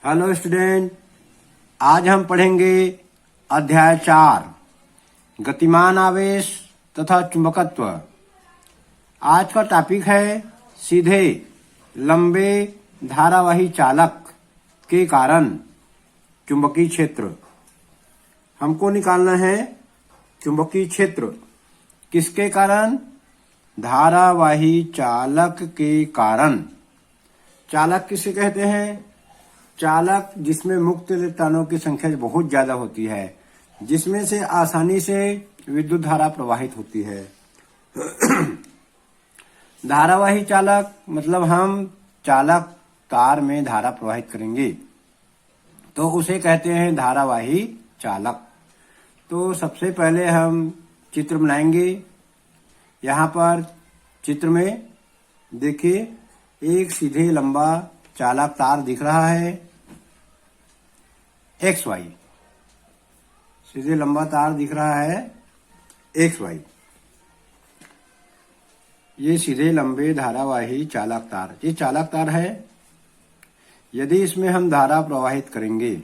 Hello student, आज हम पढ़ेंगे अध्याय 4 गतिमान आवेश तथा चुंबकत्व। आज का टॉपिक है सीधे लंबे धारावाही चालक के कारण चुंबकीय क्षेत्र। हमको निकालना है चुंबकीय क्षेत्र किसके कारण? धारावाही चालक के कारण। चालक किसे कहते हैं? चालक जिसमें मुक्त इलेक्ट्रॉनों की संख्या बहुत ज्यादा होती है, जिसमें से आसानी से विद्युत धारा प्रवाहित होती है। धारावाही चालक मतलब हम चालक तार में धारा प्रवाहित करेंगे तो उसे कहते हैं धारावाही चालक। तो सबसे पहले हम चित्र बनाएंगे। यहाँ पर चित्र में देखिए एक सीधे लंबा चालक तार दिख रहा है XY। सीधे लंबा तार दिख रहा है XY। ये सीधे लंबे धारावाही चालक तार, ये चालक तार है। यदि इसमें हम धारा प्रवाहित करेंगे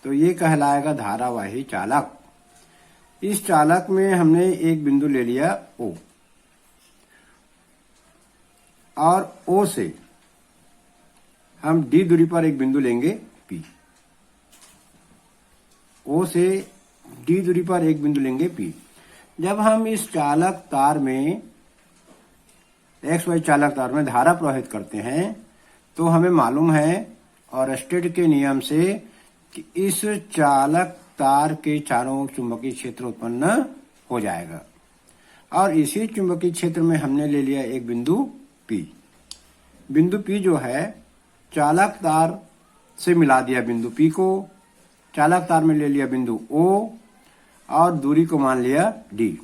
तो ये कहलाएगा धारावाही चालक। इस चालक में हमने एक बिंदु ले लिया O, और O से हम D दूरी पर एक बिंदु लेंगे P। O से D दूरी पर एक बिंदु लेंगे P। जब हम इस चालक तार में XY चालक तार में धारा प्रवाहित करते हैं तो हमें मालूम है और स्टेट के नियम से कि इस चालक तार के चारों ओर चुंबकीय क्षेत्र उत्पन्न हो जाएगा। और इसी चुंबकीय क्षेत्र में हमने ले लिया एक बिंदु P। बिंदु P जो है चालक तार से मिला दिया बिंदु P को, चालक तार में ले लिया बिंदु O और दूरी को मान लिया D।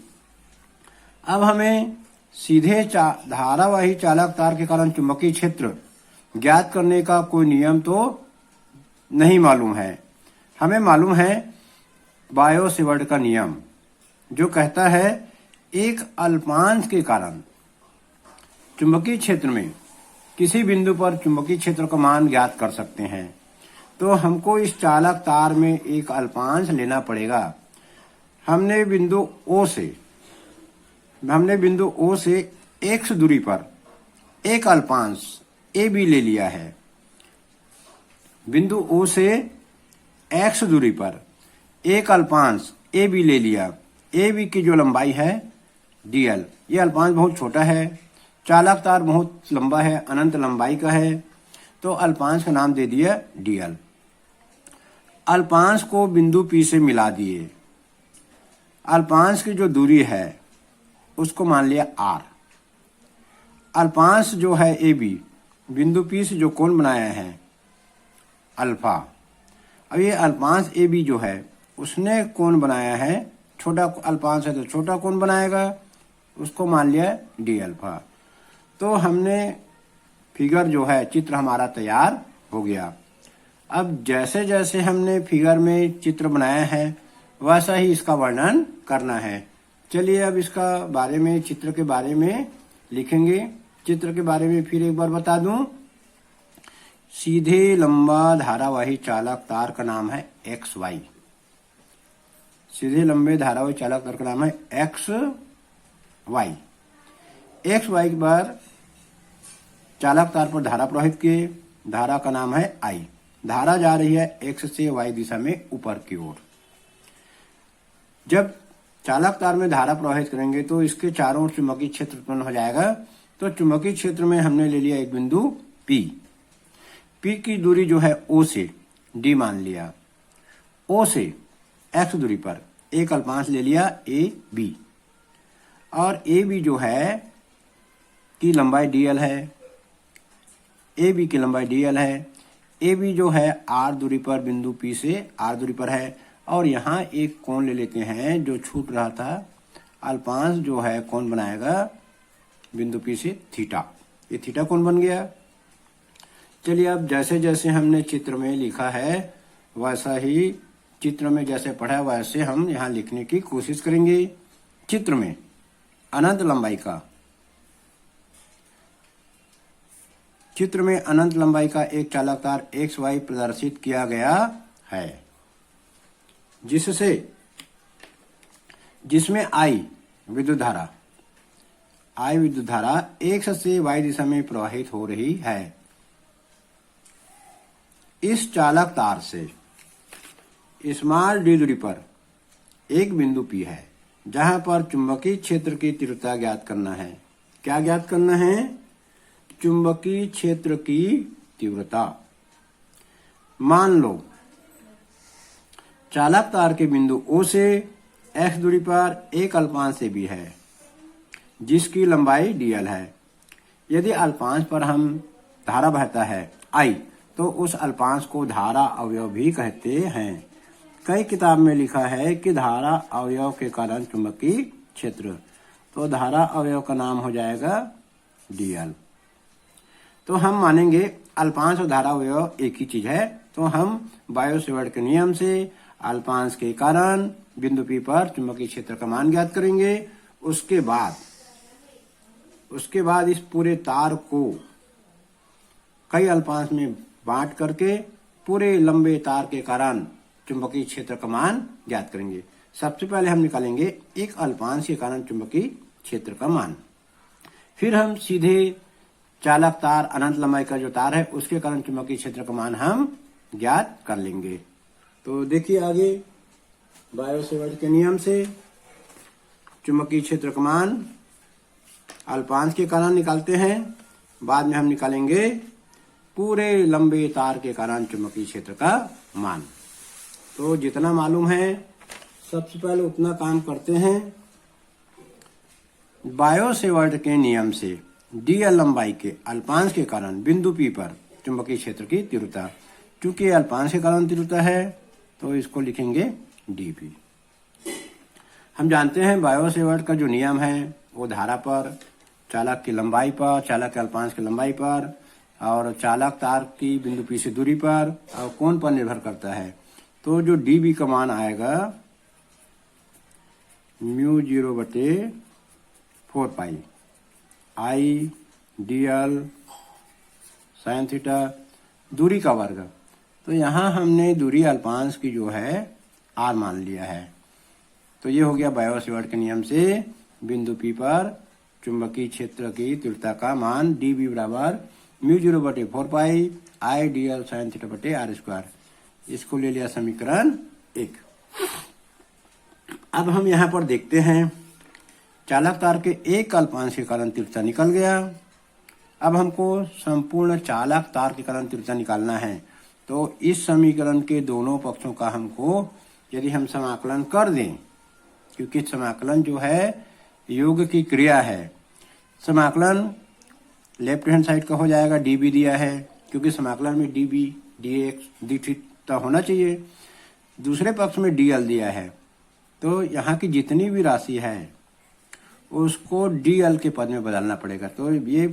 अब हमें सीधे धारावाही चालक तार के कारण चुंबकीय क्षेत्र ज्ञात करने का कोई नियम तो नहीं मालूम है। हमें मालूम है बायो-सेवर्ट का नियम, जो कहता है एक अल्पांश के कारण चुंबकीय क्षेत्र में किसी बिंदु पर चुंबकीय क्षेत्र का मान ज्ञात कर सकते हैं। तो हमको इस चालक तार में एक अल्पांश लेना पड़ेगा। हमने बिंदु O से X दूरी पर एक अल्पांश AB ले लिया है। बिंदु O से X दूरी पर एक अल्पांश AB ले लिया। AB की जो लंबाई है DL, ये अल्पांश बहुत छोटा है। चालक तार बहुत लंबा है, अनंत लंबाई का है, तो अल्पांश का नाम दे दिया DL। अल्पांश को बिंदु P से मिला दिए। अल्पांश की जो दूरी है उसको मान लिया R। अल्पांश जो है AB, बिंदु P से जो कोण बनाया है अल्फा। अब ये अल्पांश AB जो है उसने कोण बनाया है, छोटा अल्पांश है तो छोटा कोण बनाएगा, उसको मान लिया D अल्फा। तो हमने फिगर जो है चित्र हमारा तैयार हो गया। अब जैसे जैसे हमने फिगर में चित्र बनाया है वैसा ही इसका वर्णन करना है। चलिए अब इसका बारे में, चित्र के बारे में लिखेंगे। चित्र के बारे में फिर एक बार बता दूं। सीधे लंबा धारावाही चालक तार का नाम है XY। सीधे लंबे धारावाही चालक तार का नाम है XY। XY पर चालक तार पर धारा प्रवाहित किए, धारा का नाम है I। धारा जा रही है X से Y दिशा में ऊपर की ओर। जब चालक तार में धारा प्रवाहित करेंगे तो इसके चारों ओर चुंबकीय क्षेत्र उत्पन्न हो जाएगा। तो चुंबकीय क्षेत्र में हमने ले लिया एक बिंदु P। P की दूरी जो है O से D मान लिया। O से X दूरी पर एक अल्पांश ले लिया AB, और AB जो है की लंबाई DL है। AB की लंबाई DL है। AB जो है R दूरी पर बिंदु P से R दूरी पर है, और यहाँ एक कोण ले लेते हैं जो छूट रहा था। अल्पांश जो है कोण बनाएगा बिंदु P से थीटा। ये थीटा कोण बन गया। चलिए अब जैसे जैसे हमने चित्र में लिखा है वैसा ही, चित्र में जैसे पढ़ा वैसे हम यहाँ लिखने की कोशिश करेंगे। चित्र में अनंत लंबाई का चित्र में अनंत लंबाई का एक चालक तार XY प्रदर्शित किया गया है, जिसमें I विद्युत धारा X से Y दिशा में प्रवाहित हो रही है। इस चालक तार से स्मॉल d दूरी पर एक बिंदु P है, जहां पर चुंबकीय क्षेत्र की तीव्रता ज्ञात करना है। क्या ज्ञात करना है? चुंबकीय क्षेत्र की तीव्रता। मान लो चालक तार के बिंदु O से x दूरी पर एक अल्पांश से भी है, जिसकी लंबाई dl है। यदि अल्पांश पर हम धारा बहता है I, तो उस अल्पांश को धारा अवयव भी कहते हैं। कई किताब में लिखा है कि धारा अवयव के कारण चुंबकीय क्षेत्र, तो धारा अवयव का नाम हो जाएगा dl। तो हम मानेंगे अल्पांश और धारा अवयव एक ही चीज है, तो हम बायो-सेवर्ट के नियम से अल्पांश के कारण बिंदु P पर चुंबकीय क्षेत्र का मान ज्ञात करेंगे। उसके बाद इस पूरे तार को कई अल्पांश में बांट करके पूरे लंबे तार के कारण चुंबकीय क्षेत्र का मान ज्ञात करेंगे। सबसे पहले हम निकालेंगे एक अल्पांश के कारण चुंबकीय क्षेत्र का मान, फिर हम सीधे चालक तार अनंत लंबाई का जो तार है उसके कारण चुंबकीय क्षेत्र का मान हम ज्ञात कर लेंगे। तो देखिए आगे बायो-सेवर्ट के नियम से चुंबकीय क्षेत्र का मान अल्पांश के कारण निकालते हैं, बाद में हम निकालेंगे पूरे लंबे तार के कारण चुंबकीय क्षेत्र का मान। तो जितना मालूम है सबसे पहले उतना काम करते हैं। बायो-सेवर्ट के नियम से dl लंबाई के अल्पांश के कारण बिंदु P पर चुंबकीय क्षेत्र की तीव्रता, चूंकि अल्पांश के कारण तीव्रता है तो इसको लिखेंगे dP। हम जानते हैं बायो-सेवर्ट का जो नियम है वो धारा पर, चालक की लंबाई पर, चालक के अल्पांश की लंबाई पर और चालक तार की बिंदु P से दूरी पर और कोण पर निर्भर करता है। तो जो dB का मान आएगा μ0/4π I dl sin थीटा, दूरी का वर्ग। तो यहाँ हमने दूरी अल्पांश की जो है r मान लिया है। तो ये हो गया बायो-सेवर्ट के नियम से बिंदु P पर चुंबकीय क्षेत्र की तीव्रता का मान dB बराबर μ0/4π I dl sin θ/r²। इसको ले लिया समीकरण 1। अब हम यहाँ पर देखते हैं चालक तार के एक अल्पांश के कारण तीव्रता निकल गया। अब हमको संपूर्ण चालक तार के कारण तीव्रता निकालना है। तो इस समीकरण के दोनों पक्षों का हमको यदि हम समाकलन कर दें, क्योंकि समाकलन जो है योग की क्रिया है, समाकलन लेफ्ट हैंड साइड का हो जाएगा, dB दिया है क्योंकि समाकलन में dB dx dθ होना चाहिए। दूसरे पक्ष में dl दिया है, तो यहाँ की जितनी भी राशि है उसको dl के पद में बदलना पड़ेगा। तो ये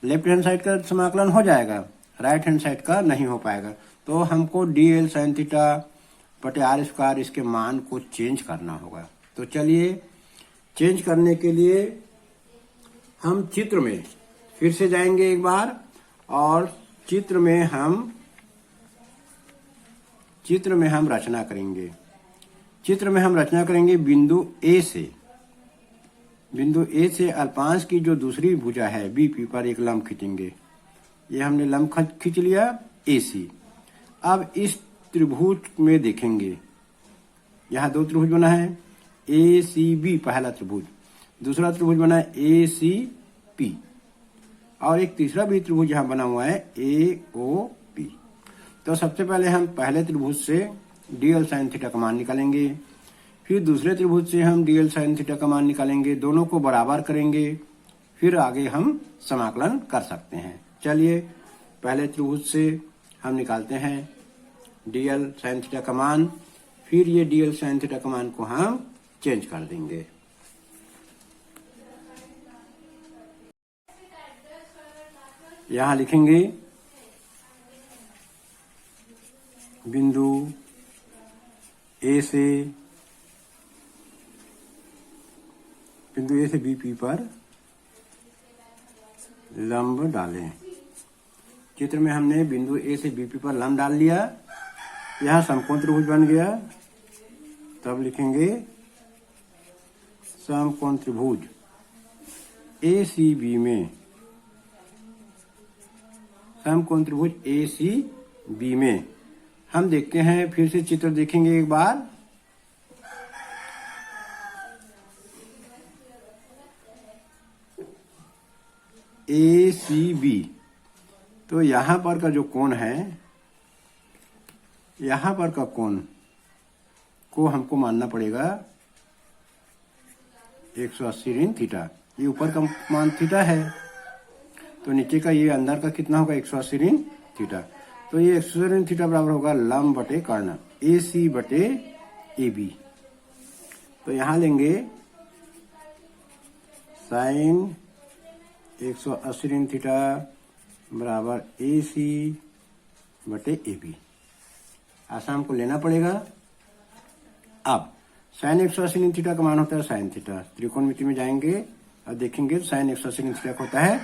लेफ्ट हैंड साइड का समाकलन हो जाएगा, राइट हैंड साइड का नहीं हो पाएगा। तो हमको dl sin θ/r² इसके मान को चेंज करना होगा। तो चलिए चेंज करने के लिए हम चित्र में फिर से जाएंगे एक बार, और चित्र में हम रचना करेंगे। चित्र में हम रचना करेंगे बिंदु A से अल्पांश की जो दूसरी भुजा है BP पर एक लंब खींचेंगे। ये हमने लंब खींच लिया AC। अब इस त्रिभुज में देखेंगे, यहाँ दो त्रिभुज बना है ACB पहला त्रिभुज, दूसरा त्रिभुज बना है ACP और एक तीसरा भी त्रिभुज यहाँ बना हुआ है AOP। तो सबसे पहले हम पहले त्रिभुज से dl sin θ का मान निकालेंगे, फिर दूसरे त्रिभुज से हम dl sin θ का मान निकालेंगे, दोनों को बराबर करेंगे, फिर आगे हम समाकलन कर सकते हैं। चलिए पहले त्रिभुज से हम निकालते हैं dl sin θ का मान, फिर ये dl sin θ का मान को हम चेंज कर देंगे। यहाँ लिखेंगे बिंदु A से BP पर लंब डालें। चित्र में हमने बिंदु ए से बीपी पर लंब डाल लिया, यहाँ समकोण त्रिभुज बन गया। तब लिखेंगे समकोण त्रिभुज ACB में, समकोण त्रिभुज ACB में हम देखते हैं, फिर से चित्र देखेंगे एक बार। ACB, तो यहां पर का जो कोण है, यहां पर का कोण को हमको मानना पड़ेगा 180 ऋण थीटा। ये ऊपर का मान थीटा है, तो नीचे का ये अंदर का कितना होगा 180 ऋण थीटा। तो ये 180 ऋण थीटा बराबर होगा लंब बटे कर्ण, AC बटे AB। तो यहां लेंगे साइन 180 ऋण थीटा बराबर AC बटे AB। आसान को लेना पड़ेगा। अब साइन 180 ऋण थीटा का मान होता है साइन थीटा। त्रिकोणमिति में जाएंगे और देखेंगे साइन 180 ऋण थीटा का होता है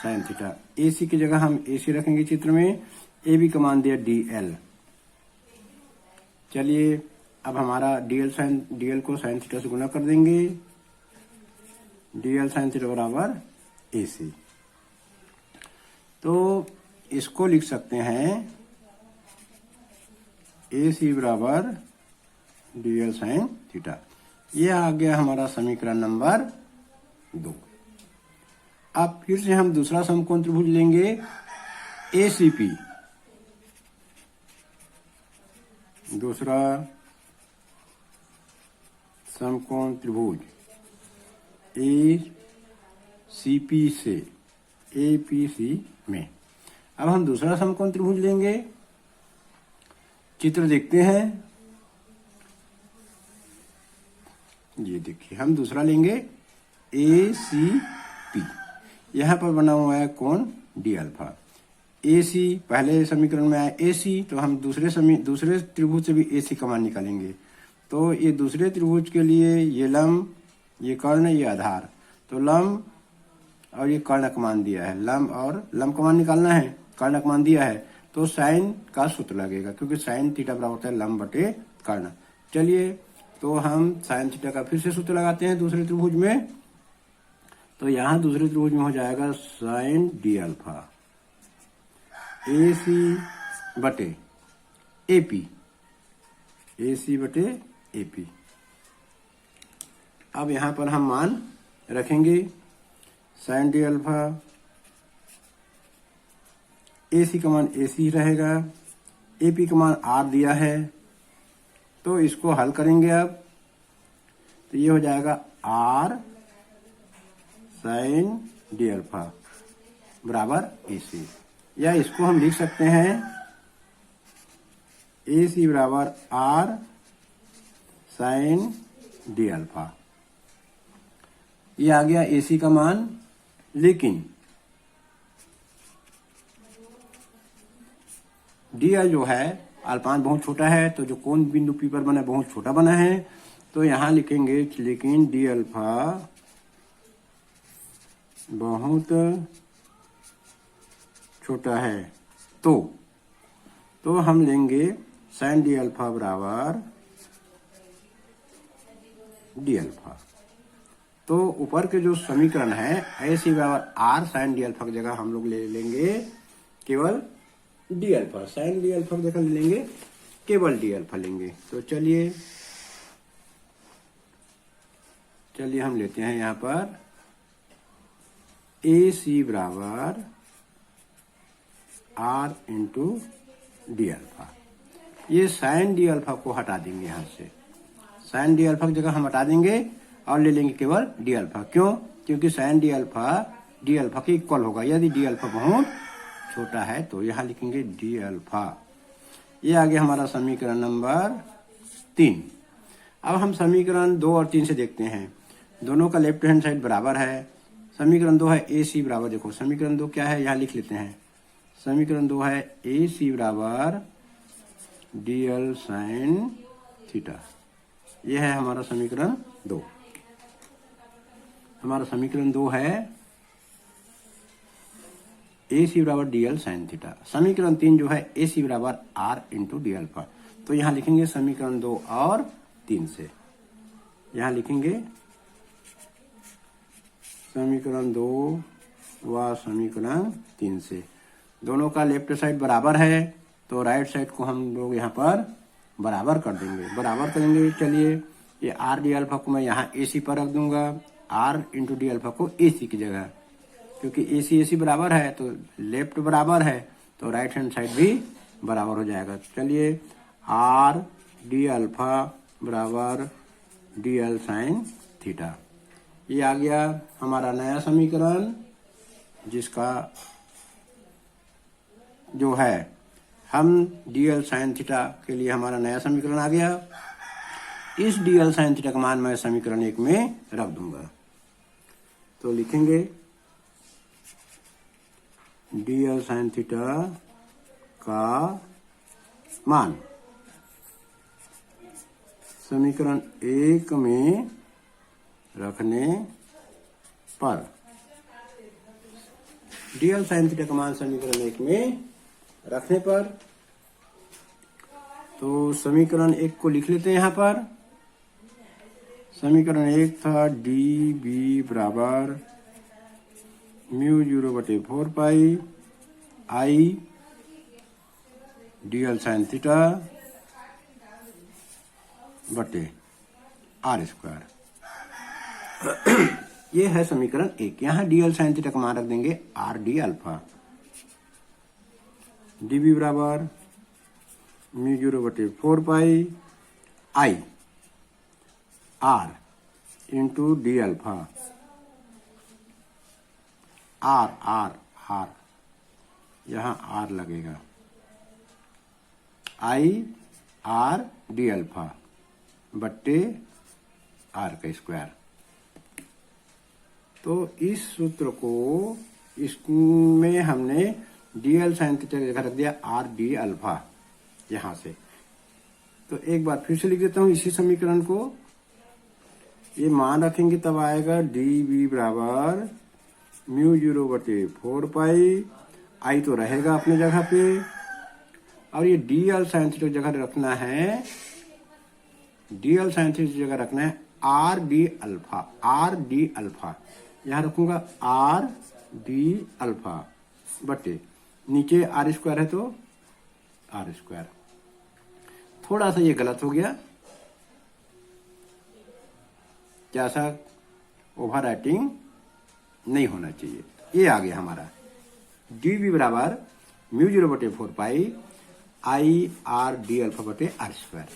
साइन थीटा। AC की जगह हम AC रखेंगे चित्र में, AB का मान दिया DL। चलिए अब हमारा DL को साइन थीटा से गुना कर देंगे, DL साइन थीटा बराबर AC। तो इसको लिख सकते हैं AC बराबर DL साइन थीटा। यह आ गया हमारा समीकरण नंबर 2। अब फिर से हम दूसरा समकोण त्रिभुज लेंगे ACP, दूसरा समकोण त्रिभुज ACP से APC में। अब हम दूसरा समकोण त्रिभुज लेंगे, चित्र देखते हैं। ये देखिए हम दूसरा लेंगे ACP। यहां पर बना हुआ है कोण D अल्फा। AC पहले समीकरण में आया AC, तो हम दूसरे त्रिभुज से भी AC का मान निकालेंगे। तो ये दूसरे त्रिभुज के लिए ये लंब, ये कर्ण, ये आधार, तो लंब और ये कर्ण का मान दिया है। लंब और लंब का मान निकालना है, कर्ण का मान दिया है, तो साइन का सूत्र लगेगा, क्योंकि साइन थीटा बराबर होता है लंब बटे कर्ण। चलिए तो हम साइन थीटा का फिर से सूत्र लगाते हैं दूसरे त्रिभुज में। तो यहां दूसरे त्रिभुज में हो जाएगा साइन D अल्फा AC बटे AP, AC बटे AP। अब यहां पर हम मान रखेंगे साइन D अल्फा, AC का मान AC रहेगा, AP का मान R दिया है, तो इसको हल करेंगे अब। तो ये हो जाएगा R साइन D अल्फा बराबर AC, या इसको हम लिख सकते हैं AC बराबर R साइन D अल्फा। ये आ गया AC का मान। लेकिन DL जो है अल्पांश बहुत छोटा है, तो जो कोण बिंदु P पर बना है बहुत छोटा बना है, तो यहां लिखेंगे लेकिन D अल्फा बहुत छोटा है। तो हम लेंगे साइन D अल्फा बराबर D अल्फा। तो ऊपर के जो समीकरण है AC बराबर R साइन D अल्फा की जगह हम लोग ले लेंगे केवल D alpha. Sine D alpha की जगह ले लेंगे केवल D अल्फा लेंगे। तो चलिए हम लेते हैं यहाँ पर AC बराबर R इंटू D अल्फा। ये साइन D अल्फा को हटा देंगे, यहाँ से साइन D अल्फा की जगह हम हटा देंगे और ले लेंगे केवल D अल्फा। क्यों? क्योंकि साइन D अल्फा के इक्वल होगा। यदि D अल्फा बहुत छोटा है तो यहाँ लिखेंगे D अल्फा। ये आ गया हमारा समीकरण नंबर 3। अब हम समीकरण 2 और 3 से देखते हैं। दोनों का लेफ्ट हैंड साइड बराबर है। समीकरण 2 है AC बराबर, देखो समीकरण 2 क्या है यहाँ लिख लेते हैं। समीकरण 2 है AC बराबर DL साइन थीटा। यह है हमारा समीकरण 2। हमारा समीकरण 2 है ए सी बराबर डी एल साइन थीटा। समीकरण 3 जो है ए सी बराबर आर इंटू डी अल्फा। तो यहाँ लिखेंगे समीकरण 2 और 3 से, यहाँ लिखेंगे समीकरण 2 व समीकरण 3 से। दोनों का लेफ्ट साइड बराबर है तो राइट साइड को हम लोग यहाँ पर बराबर कर देंगे, बराबर करेंगे। चलिए ये आर डी अल्फा को मैं यहाँ ए सी पर रख दूंगा, आर इंटू डी अल्फा को ए सी की जगह, क्योंकि ए सी बराबर है तो लेफ्ट बराबर है तो राइट हैंड साइड भी बराबर हो जाएगा। चलिए आर डी अल्फा बराबर डी एल साइन थीटा, ये आ गया हमारा नया समीकरण, जिसका जो है हम डी एल साइन थीटा के लिए हमारा नया समीकरण आ गया। इस डी एल साइन थीटा का मान मैं समीकरण 1 में रख दूंगा। तो लिखेंगे डी एल साइन थीटा का मान समीकरण 1 में रखने पर, डी एल साइन थीटा का मान समीकरण 1 में रखने पर, तो समीकरण 1 को लिख लेते हैं यहाँ पर। समीकरण 1 था डी बी बराबर mu 0/4 pi I D L sine theta बटे आर स्क्वायर। ये है समीकरण 1। यहाँ डी एल साइन थीटा का मान रख देंगे R D alpha, D B बराबर mu 0/4 pi I R into D alpha, R R R यहाँ आर लगेगा, आई आर डी अल्फा बट्टे आर का स्क्वायर। तो इस सूत्र को इसमें हमने डी एल साइन थीटा की जगह रख दिया आर डी अल्फा यहां से। तो एक बार फिर से लिख देता हूं इसी समीकरण को। ये मान रखेंगे तब आएगा डी बी बराबर म्यू 0/4 पाई, आई तो रहेगा अपने जगह पे, और ये डी एल साइन थीटा की जगह रखना है, डी एल साइन थीटा की जगह रखना है are D alpha, are D alpha यहां रखूंगा आर डी अल्फा बटे नीचे आर स्क्वायर है तो आर स्क्वायर। थोड़ा सा ये गलत हो गया, क्या सा ओवर राइटिंग नहीं होना चाहिए। ये आ गया हमारा डी बी बराबर mu 0/4 pi I R D alpha बटे आर स्क्वायर।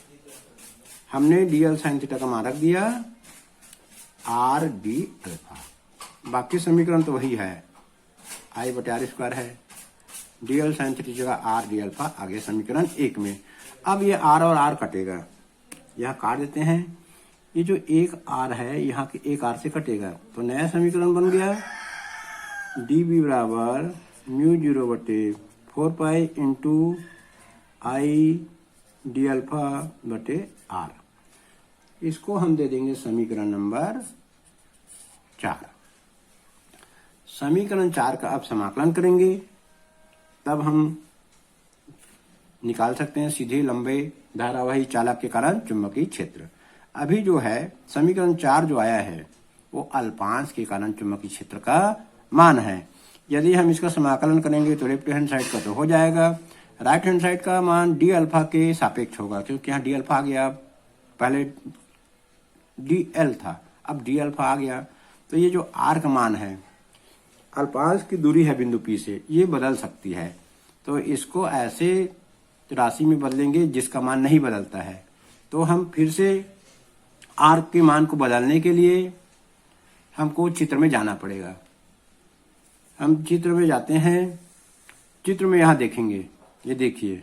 हमने डी एल साइन थीटा का मान रख दिया आर डी अल्फा, बाकी समीकरण तो वही है, आई बटे आर स्क्वायर है, डी एल साइन थीटा की जगह आर डी अल्फा आ गया समीकरण 1 में। अब ये आर और आर कटेगा, यहाँ काट देते हैं। ये जो एक आर है यहाँ के एक आर से कटेगा, तो नया समीकरण बन गया डी बी बराबर mu 0/4 pi into I D alpha बटे आर। इसको हम दे देंगे समीकरण नंबर 4। समीकरण 4 का अब समाकलन करेंगे, तब हम निकाल सकते हैं सीधे लंबे धारावाही चालक के कारण चुंबकीय क्षेत्र। अभी जो है समीकरण 4 जो आया है वो अल्पांश के कारण चुंबकीय क्षेत्र का मान है। यदि हम इसका समाकलन करेंगे तो लेफ्ट हैंड साइड का तो हो जाएगा, राइट हैंड साइड का मान डी अल्फा के सापेक्ष होगा, क्योंकि यहाँ डी अल्फा आ गया, पहले डी एल था अब डी अल्फा आ गया। तो ये जो आर का मान है, अल्पांश की दूरी है बिंदु पी से, ये बदल सकती है, तो इसको ऐसे राशि में बदलेंगे जिसका मान नहीं बदलता है। तो हम फिर से आर के मान को बदलने के लिए हमको चित्र में जाना पड़ेगा। हम चित्र में जाते हैं, चित्र में यहाँ देखेंगे, ये देखिए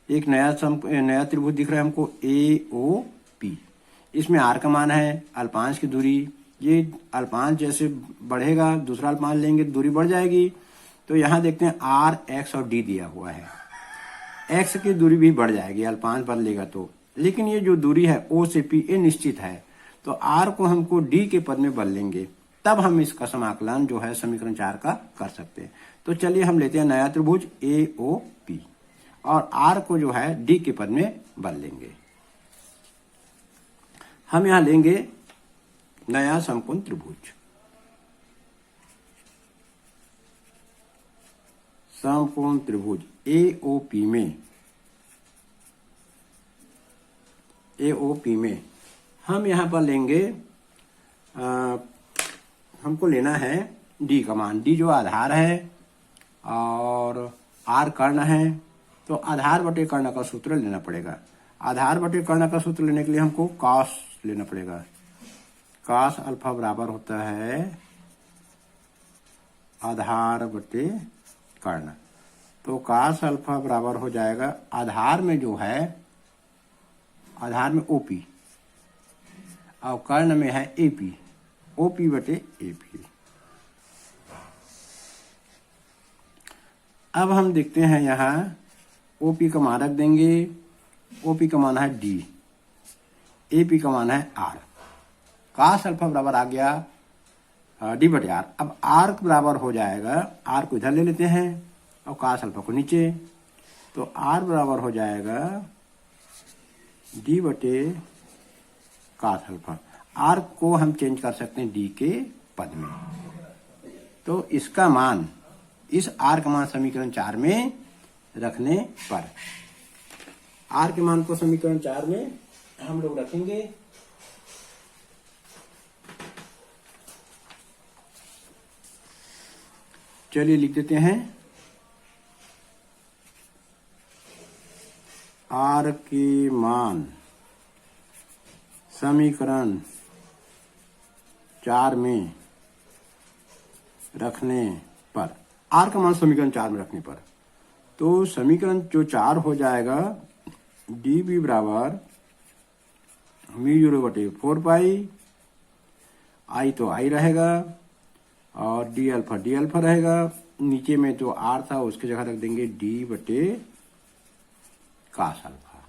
एक नया त्रिभुज दिख रहा है हमको ए ओ पी। इसमें आर का मान है, अल्पांश की दूरी, ये अल्पांश जैसे बढ़ेगा दूसरा अल्पांश लेंगे दूरी बढ़ जाएगी। तो यहाँ देखते हैं आर एक्स और डी दिया हुआ है, एक्स की दूरी भी बढ़ जाएगी अल्पांश बदलेगा तो, लेकिन ये जो दूरी है ओ से पी ये निश्चित है। तो आर को हमको डी के पद में बदलेंगे, तब हम इसका समाकलन जो है समीकरण 4 का कर सकते हैं। तो चलिए हम लेते हैं नया त्रिभुज AOP और R को जो है D के पद में बदल लेंगे। हम यहां लेंगे नया समकोण त्रिभुज, समकोण त्रिभुज AOP में हम यहां पर लेंगे हमको लेना है D का मान। D जो आधार है और R कर्ण है, तो आधार बटे कर्ण का सूत्र लेना पड़ेगा। आधार बटे कर्ण का सूत्र लेने के लिए हमको cos लेना पड़ेगा। cos अल्फा बराबर होता है आधार बटे कर्ण, तो cos अल्फा बराबर हो जाएगा आधार में जो है, आधार में OP और कर्ण में है AP, OP बटे AP। अब हम देखते हैं यहाँ OP का मान रख देंगे, OP का मान है D, AP का मान है R। cos अल्फा बराबर आ गया D बटे R। अब R बराबर हो जाएगा, R को इधर ले लेते हैं और cos अल्फा को नीचे, तो R बराबर हो जाएगा D बटे cos अल्फा। R को हम चेंज कर सकते हैं D के पद में, तो इसका मान, इस R का मान समीकरण 4 में रखने पर, R के मान को समीकरण 4 में हम लोग रखेंगे। चलिए लिख देते हैं R के मान समीकरण 4 में रखने पर, R का मान समीकरण 4 में रखने पर, तो समीकरण जो 4 हो जाएगा dB बराबर म्यू 0/4 पाई, I तो I रहेगा और d अल्फा रहेगा। नीचे में जो R था उसकी जगह रख देंगे D बटे cos अल्फा,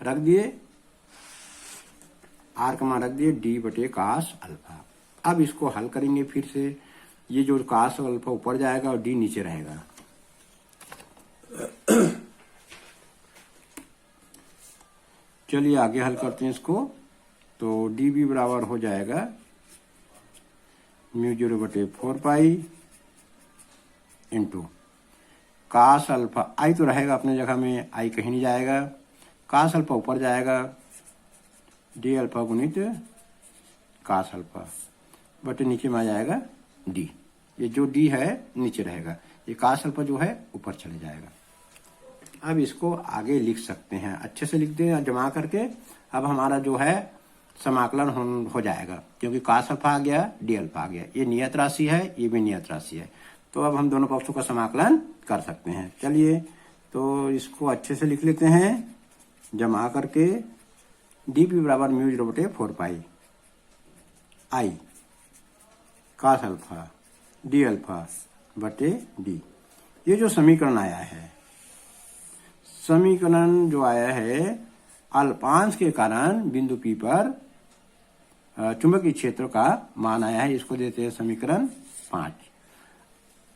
रख दिए, R का मान रख दिए D बटे cos अल्फा। अब इसको हल करेंगे फिर से, ये जो cos अल्फा ऊपर जाएगा और D नीचे रहेगा। चलिए आगे हल करते हैं इसको, तो dB बराबर हो जाएगा mu 0/4 pi into cos alpha, I तो रहेगा अपने जगह में, I कहीं नहीं जाएगा, cos अल्फा ऊपर जाएगा, d अल्फा गुणित cos अल्फा बटे नीचे में आ जाएगा D। ये जो D है नीचे रहेगा, ये cos अल्फा जो है ऊपर चले जाएगा। अब इसको आगे लिख सकते हैं, अच्छे से लिख दें जमा करके। अब हमारा जो है समाकलन हो जाएगा, क्योंकि cos अल्फा आ गया, d अल्फा आ गया, ये नियत राशि है, ये भी नियत राशि है, तो अब हम दोनों पक्षों का समाकलन कर सकते हैं। चलिए तो इसको अच्छे से लिख लेते हैं जमा करके, dB बराबर mu 0/4 pi I cos alpha d alpha बटे d। ये जो समीकरण आया है, समीकरण जो आया है अल्पांश के कारण बिंदु P पर चुंबकीय क्षेत्र का मान आया है, इसको देते हैं समीकरण 5।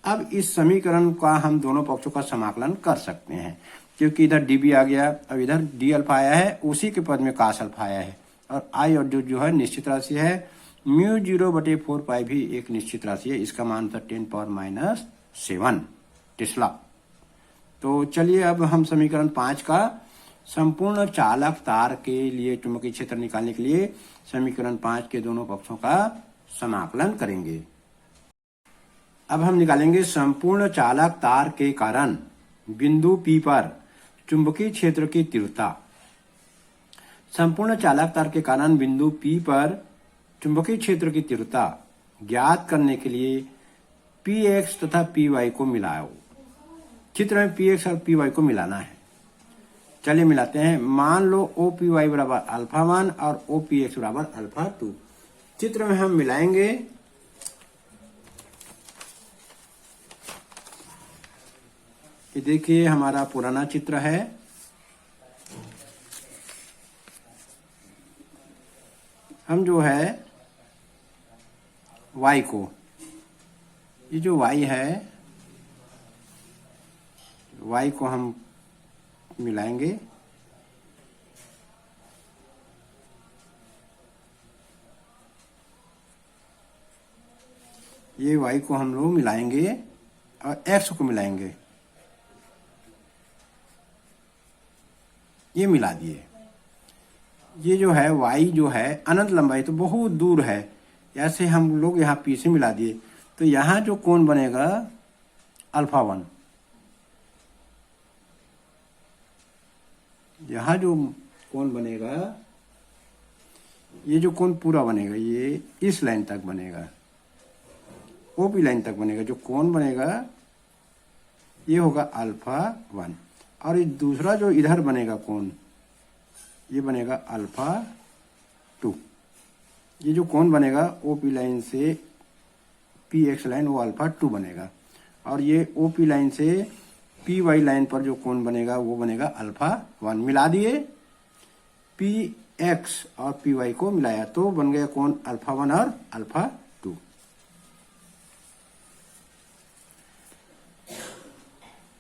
अब इस समीकरण का हम दोनों पक्षों का समाकलन कर सकते हैं, क्योंकि इधर dB आ गया, अब इधर d अल्फा आया है, उसी के पद में cos अल्फा आया है, और I और जो है निश्चित राशि है, म्यू 0/4 पाई भी एक निश्चित राशि है, इसका मान था 10⁻⁷ टेस्ला। तो चलिए अब हम समीकरण 5 का संपूर्ण चालक तार के लिए चुंबकीय क्षेत्र निकालने के लिए समीकरण 5 के दोनों पक्षों का समाकलन करेंगे। अब हम निकालेंगे संपूर्ण चालक तार के कारण बिंदु P पर चुंबकीय क्षेत्र की तीव्रता। संपूर्ण चालक तार के कारण बिंदु P पर चुंबकीय क्षेत्र की तीव्रता ज्ञात करने के लिए Px तथा Py को मिलाओ। चित्र में Px और Py को मिलाना है। चलिए मिलाते हैं। मान लो OPy बराबर अल्फा 1 और OPx बराबर अल्फा 2। चित्र में हम मिलाएंगे। ये देखिए हमारा पुराना चित्र है। हम जो है y को ये जो y है, y को हम मिलाएंगे, ये y को हम लोग मिलाएंगे और x को मिलाएंगे, ये मिला दिए। ये जो है y जो है अनंत लंबाई तो बहुत दूर है, ऐसे हम लोग यहाँ p से मिला दिए, तो यहाँ जो कोण बनेगा अल्फा 1, यहाँ जो कोण बनेगा, ये जो कोण पूरा बनेगा ये इस लाइन तक बनेगा, ओपी लाइन तक बनेगा। जो कोण बनेगा ये होगा अल्फा 1, और ये दूसरा जो इधर बनेगा कोण, ये बनेगा अल्फा 2। ये जो कोण बनेगा ओपी लाइन से पी एक्स लाइन, वो अल्फा 2 बनेगा, और ये ओपी लाइन से पी वाई लाइन पर जो कोण बनेगा वो बनेगा अल्फा 1। मिला दिए, पी एक्स और पी वाई को मिलाया तो बन गया कोण अल्फा 1 और अल्फा 2।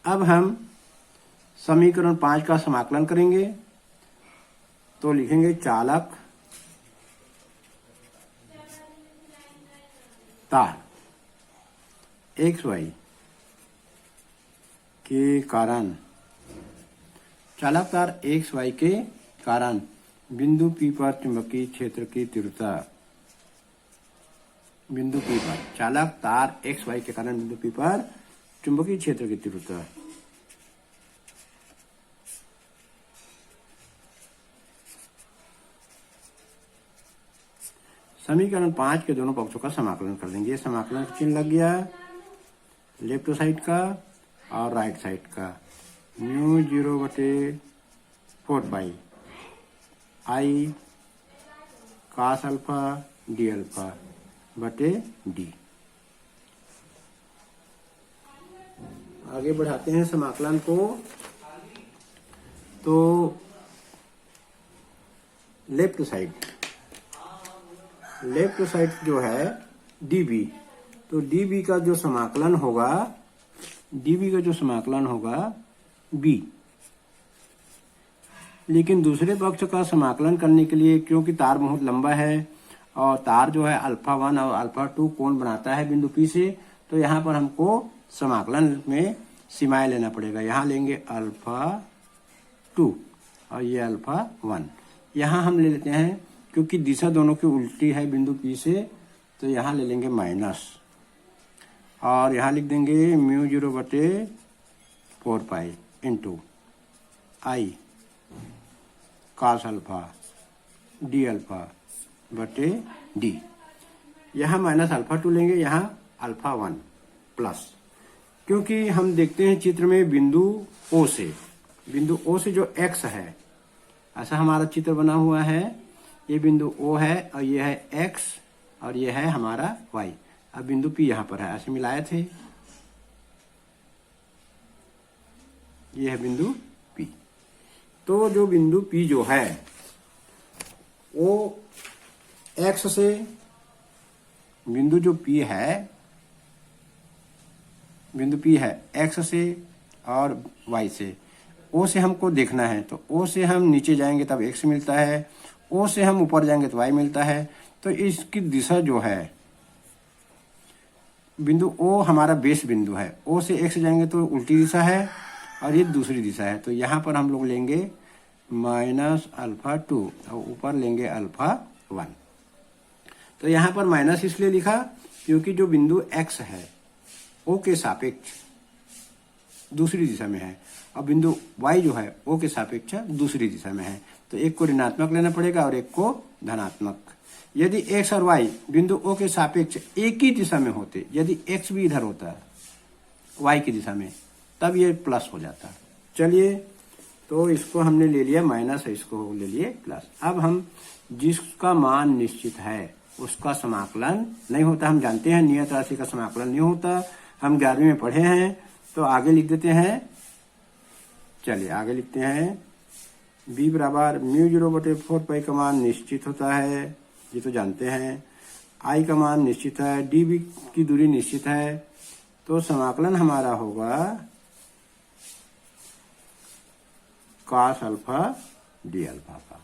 अब हम समीकरण 5 का समाकलन करेंगे, तो लिखेंगे चालक तार एक्स वाई के कारण, चालक तार एक्स वाई के कारण बिंदु P पर चुंबकीय क्षेत्र की तीव्रता, बिंदु P पर चालक तार एक्स वाई के कारण बिंदु P पर चुंबकीय क्षेत्र की तीव्रता समीकरण 5 के दोनों पक्षों का समाकलन कर देंगे। ये समाकलन चिन्ह लग गया लेफ्ट साइड का और राइट साइड का, म्यू 0/4 आई कास अल्फा डी अल्फा बटे डी। आगे बढ़ाते हैं समाकलन को, तो लेफ्ट साइड जो है db, तो db का जो समाकलन होगा b। लेकिन दूसरे पक्ष का समाकलन करने के लिए, क्योंकि तार बहुत लंबा है और तार जो है अल्फा 1 और अल्फा 2 कोण बनाता है बिंदु P से, तो यहाँ पर हमको समाकलन में सीमाएं लेना पड़ेगा। यहाँ लेंगे अल्फा 2 और ये अल्फा 1। यहाँ हम ले लेते हैं, क्योंकि दिशा दोनों की उल्टी है बिंदु P से, तो यहाँ ले लेंगे माइनस, और यहाँ लिख देंगे म्यू 0/4 इंटू आई कास अल्फा डी अल्फा बटे डी। यहाँ माइनस अल्फा 2 लेंगे, यहाँ अल्फा 1 प्लस, क्योंकि हम देखते हैं चित्र में बिंदु O से जो x है, ऐसा हमारा चित्र बना हुआ है। ये बिंदु O है और ये है x और ये है हमारा y। अब बिंदु P यहाँ पर है, ऐसे मिलाए थे, ये है बिंदु P। तो जो बिंदु P जो है वो x से, बिंदु जो P है, बिंदु P है x से और y से। O से हमको देखना है, तो O से हम नीचे जाएंगे तब x मिलता है, O से हम ऊपर जाएंगे तो y मिलता है। तो इसकी दिशा जो है, बिंदु O हमारा बेस बिंदु है, O से x जाएंगे तो उल्टी दिशा है और ये दूसरी दिशा है। तो यहाँ पर हम लोग लेंगे माइनस अल्फा 2 और ऊपर लेंगे अल्फा 1। तो यहाँ पर माइनस इसलिए लिखा क्योंकि जो बिंदु x है O के सापेक्ष दूसरी दिशा में है, और बिंदु y जो है O के सापेक्ष दूसरी दिशा में है, तो एक को ऋणात्मक लेना पड़ेगा और एक को धनात्मक। यदि x और y बिंदु O के सापेक्ष एक ही दिशा में होते, यदि x भी इधर होता y की दिशा में, तब ये प्लस हो जाता। चलिए, तो इसको हमने ले लिया माइनस, इसको ले लिए प्लस। अब हम जिसका मान निश्चित है उसका समाकलन नहीं होता। हम जानते हैं नियत राशि का समाकलन नहीं होता, हम 11वीं में पढ़े हैं। तो आगे लिख देते हैं, चलिए आगे लिखते हैं b बराबर म्यू 0/4 का मान निश्चित होता है, ये तो जानते हैं। i का मान निश्चित है, db की दूरी निश्चित है, तो समाकलन हमारा होगा cos अल्फा डी अल्फा का।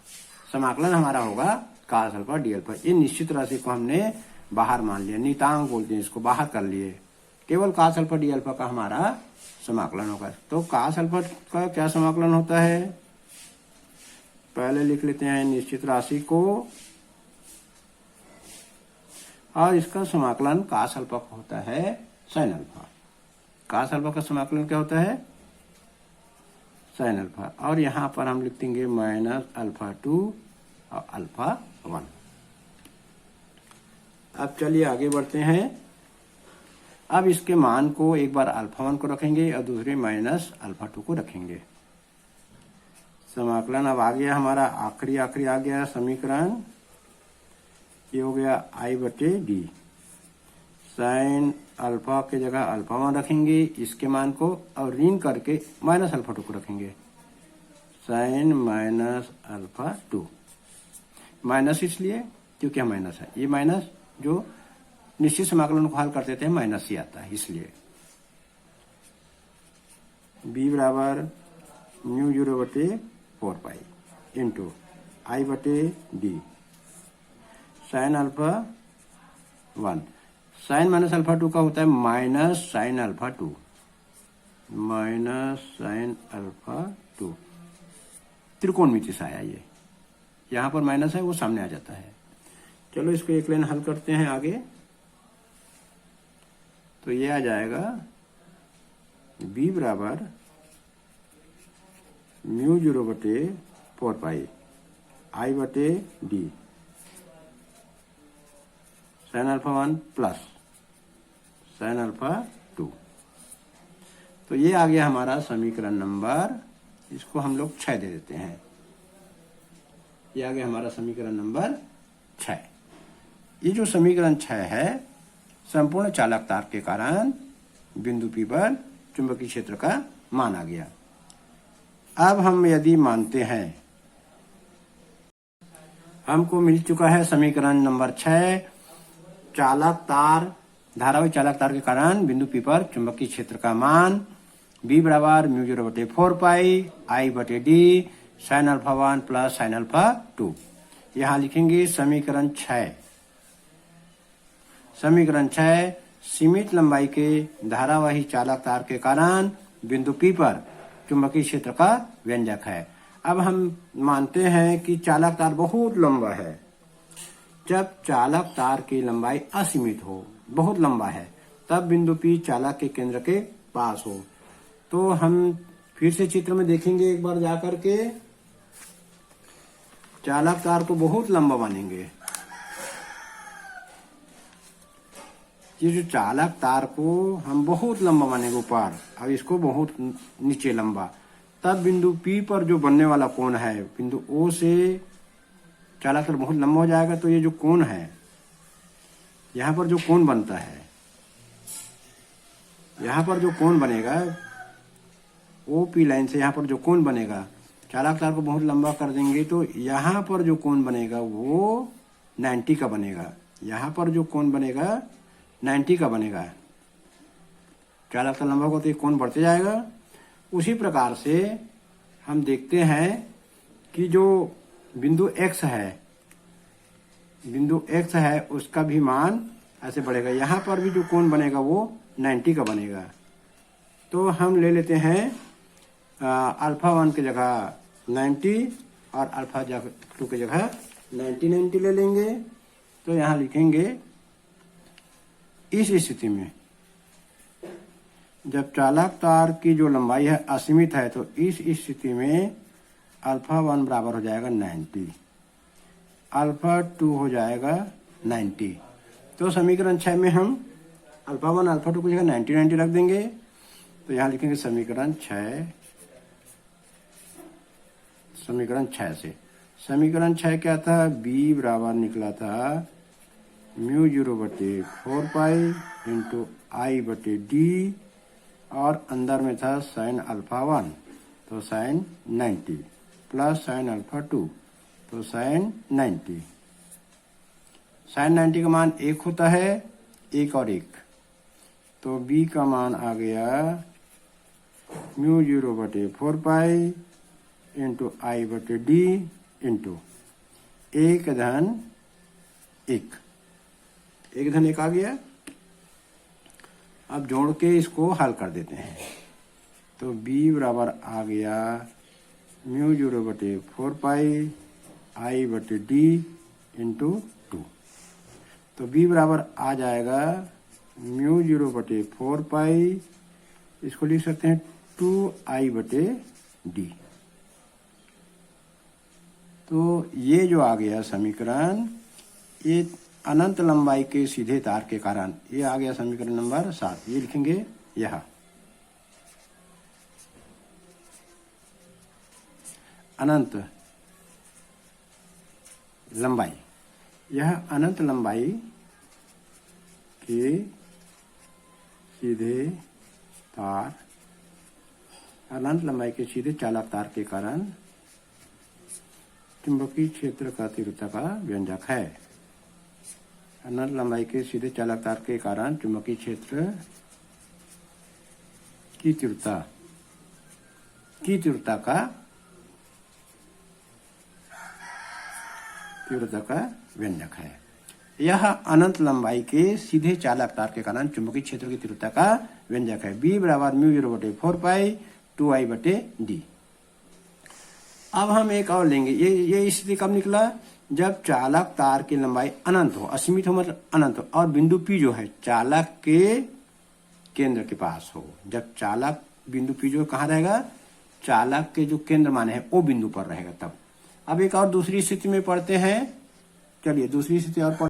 समाकलन हमारा होगा cos अल्फा डी अल्फा। ये निश्चित राशि को हमने बाहर मान लिया, नियतांक बोलते हैं इसको, बाहर कर लिए। केवल cos अल्फा डी अल्फा का हमारा समाकलन होगा। तो cos अल्फा का क्या समाकलन होता है, पहले लिख लेते हैं निश्चित राशि को, और इसका समाकलन cos अल्फा का होता है sin अल्फा। cos अल्फा का समाकलन क्या होता है, sin अल्फा। और यहाँ पर हम लिख देंगे -α2 और α1। अब चलिए आगे बढ़ते हैं। अब इसके मान को एक बार α1 को रखेंगे और दूसरे -α2 को रखेंगे। समाकलन अब आ गया हमारा, आखिरी आ गया समीकरण। ये हो गया I/D। साइन अल्फा के जगह α1 रखेंगे इसके मान को, और ऋण करके -α2 को रखेंगे, साइन -α2। माइनस इसलिए क्योंकि हम माइनस है, ये माइनस जो निश्चित समाकलन को हल करते थे माइनस ही आता है, इसलिए b बराबर μ0/4π इंटू I/D साइन α1। साइन -α2 का होता है -sin α2, -sin α2। त्रिकोणमिति से आया ये, यहाँ पर माइनस है वो सामने आ जाता है। चलो इसको एक लाइन हल करते हैं आगे। तो ये आ जाएगा b बराबर μ0/4π I/D साइन α1 प्लस साइन α2। तो ये आ गया हमारा समीकरण नंबर, इसको हम लोग 6 दे देते हैं। ये आ गया हमारा समीकरण नंबर 6। ये जो समीकरण 6 है, संपूर्ण चालक तार के कारण बिंदु P पर चुंबकीय क्षेत्र का मान आ गया। अब हम यदि मानते हैं, हमको मिल चुका है समीकरण नंबर 6, चालक तार, धारावाही चालक तार के कारण बिंदु P पर चुंबकीय क्षेत्र का मान b बराबर μ0/4π I/D साइन α1 प्लस साइन α2। यहाँ लिखेंगे समीकरण 6। समीकरण 6 सीमित लंबाई के धारावाही चालक तार के कारण बिंदु P पर चुंबकीय क्षेत्र का व्यंजक है। अब हम मानते हैं कि चालक तार बहुत लंबा है। जब चालक तार की लंबाई असीमित हो, बहुत लंबा है, तब बिंदु P चालक के केंद्र के पास हो। तो हम फिर से चित्र में देखेंगे एक बार जाकर के, चालक तार को बहुत लंबा मानेंगे। ये जो चालक तार को हम बहुत लंबा मानेंगे ऊपर, और इसको बहुत नीचे लंबा, तब बिंदु P पर जो बनने वाला कोण है, बिंदु O से चालक तार बहुत लंबा हो जाएगा। तो ये जो कोण है, यहाँ पर जो कोण बनता है, यहाँ पर जो कोण बनेगा OP लाइन से, यहाँ पर जो कोण बनेगा, चालक तार को बहुत लंबा कर देंगे तो यहाँ पर जो कोण बनेगा वो 90 का बनेगा। यहाँ पर जो कोण बनेगा 90 का बनेगा। चालक तार लंबा होगा तो ये कोण बढ़ते जाएगा। उसी प्रकार से हम देखते हैं कि जो बिंदु X है, बिंदु X है, उसका भी मान ऐसे बढ़ेगा। यहाँ पर भी जो कोण बनेगा वो 90 का बनेगा। तो हम ले लेते हैं α1 की जगह 90 और α2 की जगह 90 ले लेंगे। तो यहाँ लिखेंगे इस स्थिति में जब चालक तार की जो लंबाई है असीमित है, तो इस स्थिति में α1 बराबर हो जाएगा 90, α2 हो जाएगा 90। तो समीकरण 6 में हम α1 α2 की जगह 90 रख देंगे। तो यहाँ लिखेंगे समीकरण 6 से। समीकरण 6 क्या था, b बराबर निकला था μ0/4π इंटू I/D, और अंदर में था साइन α1 तो साइन 90 प्लस साइन α2 तो साइन 90। साइन 90 का मान 1 होता है, 1 और 1 तो b का मान आ गया म्यू 0/4 इंटू आई बटे डी इंटू 1/1 1/1 आ गया। अब जोड़ के इसको हल कर देते हैं तो b बराबर आ गया म्यू 0/4 आई बटे डी इंटू 2। तो b बराबर आ जाएगा म्यू 0/4 इसको लिख सकते हैं 2i बटे डी। तो ये जो आ गया समीकरण, ये अनंत लंबाई के सीधे तार के कारण ये आ गया समीकरण नंबर 7। ये लिखेंगे यह अनंत लंबाई, यह अनंत लंबाई के सीधे तार, अनंत लंबाई के सीधे चालक तार के कारण चुंबकीय क्षेत्र का तीव्रता का व्यंजक है। अनंत लंबाई के सीधे चालक तार के कारण चुंबकीय क्षेत्र की तीव्रता का व्यंजक है। यह अनंत लंबाई के सीधे चालक तार के कारण चुंबकीय क्षेत्र की तीव्रता का व्यंजक है। b बराबर म्यू 0/4 2i बटे डी। अब हम एक और लेंगे। ये स्थिति कब निकला? जब चालक तार की लंबाई अनंत हो, असीमित हो मतलब अनंत हो, और बिंदु P जो है चालक के केंद्र के पास हो। जब चालक बिंदु P जो कहाँ रहेगा? चालक के जो केंद्र माने हैं वो बिंदु पर रहेगा तब। अब एक और दूसरी स्थिति में पढ़ते हैं। चलिए दूसरी स्थिति और पढ़।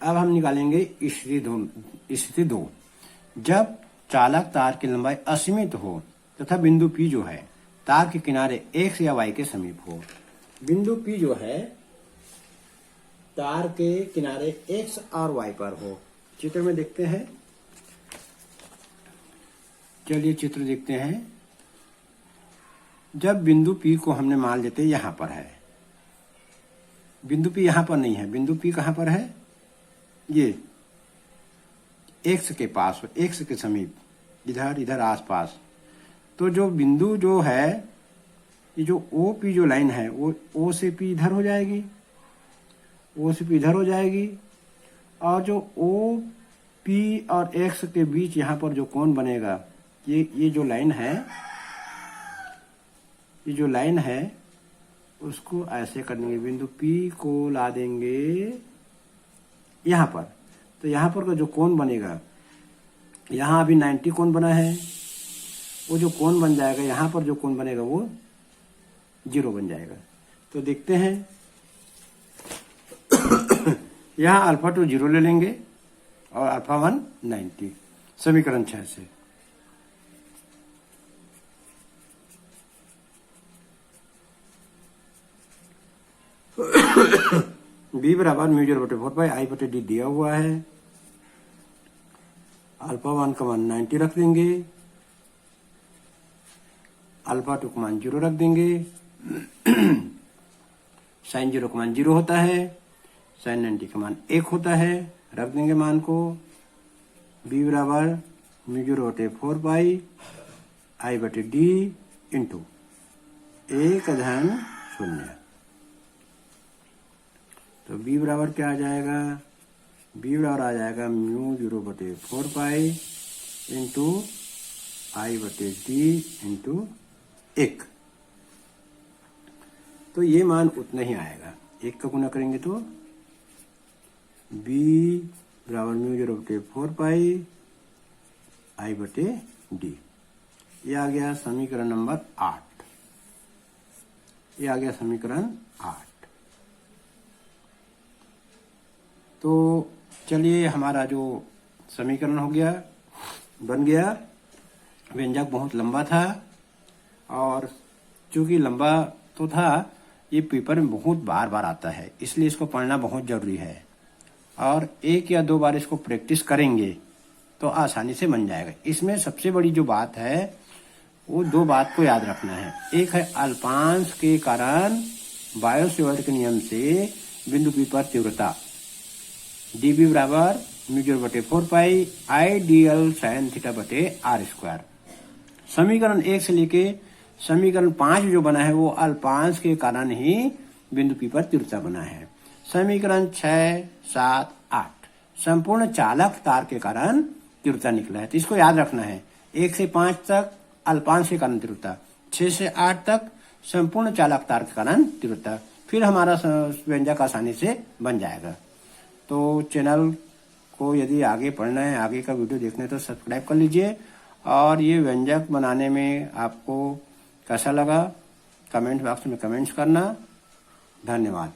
अब हम निकालेंगे स्थिति 2। जब चालक तार की लंबाई असीमित हो तथा बिंदु P जो है तार के किनारे x या y के समीप हो। बिंदु P जो है तार के किनारे x और y पर हो। चित्र में देखते हैं। चलिए चित्र देखते हैं। जब बिंदु P को हमने मान लेते यहां पर है, बिंदु P यहां पर नहीं है, बिंदु P कहां पर है? ये x के पास हो, x के समीप, इधर आसपास। तो जो बिंदु जो है, ये जो OP जो लाइन है वो O से P इधर हो जाएगी, O से P इधर हो जाएगी, और जो OP और X के बीच यहाँ पर जो कोण बनेगा, ये जो लाइन है, ये जो लाइन है उसको ऐसे कर देंगे। बिंदु P को ला देंगे यहाँ पर। तो यहाँ पर का जो कोण बनेगा, यहाँ अभी 90 कोण बना है, वो जो कोण बन जाएगा यहाँ पर जो कोण बनेगा वो 0 बन जाएगा। तो देखते हैं। यहाँ अल्फा 2 0 ले लेंगे और अल्फा 1 90, समीकरण 6 से। b बराबर म्यू 0/4 आई बटे डी दिया हुआ है। अल्फा 1 का मान 90 रख देंगे, अल्फा 2 का मान 0 रख देंगे। साइन 0 का मान 0 होता है, साइन 90 का मान 1 होता है, रख देंगे मान को। b बराबर म्यू 0/4 आई बटे डी इंटू 1/0। तो b बराबर क्या आ जाएगा? b बराबर आ जाएगा म्यू 0/4 इंटू आई बटे डी इंटू 1। तो ये मान उतना ही आएगा। 1 का गुना करेंगे तो b बराबर म्यू 0/4 आई बटे डी। ये आ गया समीकरण नंबर 8। ये आ गया समीकरण 8। तो चलिए हमारा जो समीकरण हो गया, बन गया। व्यंजक बहुत लंबा था, और चूंकि लंबा तो था, ये पेपर में बहुत बार बार आता है, इसलिए इसको पढ़ना बहुत जरूरी है। और 1 या 2 बार इसको प्रैक्टिस करेंगे तो आसानी से बन जाएगा। इसमें सबसे बड़ी जो बात है वो 2 बात को याद रखना है। एक है अल्पांश के कारण बायो सेवर्ट के नियम से बिंदु P पर तीव्रता dB बराबर म्यू 0/4 आइडियल साइन θ/r²। समीकरण 1 से लेके समीकरण 5 जो बना है वो अल्पांश के कारण ही बिंदु P पर तीव्रता बना है। समीकरण 6, 7, 8 संपूर्ण चालक तार के कारण तीव्रता निकला है। तो इसको याद रखना है। 1 से 5 तक अल्पांश के कारण तीव्रता, 6 से 8 तक संपूर्ण चालक तार के कारण तीव्रता, फिर हमारा व्यंजक आसानी से बन जाएगा। तो चैनल को यदि आगे पढ़ना है, आगे का वीडियो देखना है तो सब्सक्राइब कर लीजिए। और ये व्यंजक बनाने में आपको कैसा लगा कमेंट बॉक्स में कमेंट्स करना। धन्यवाद।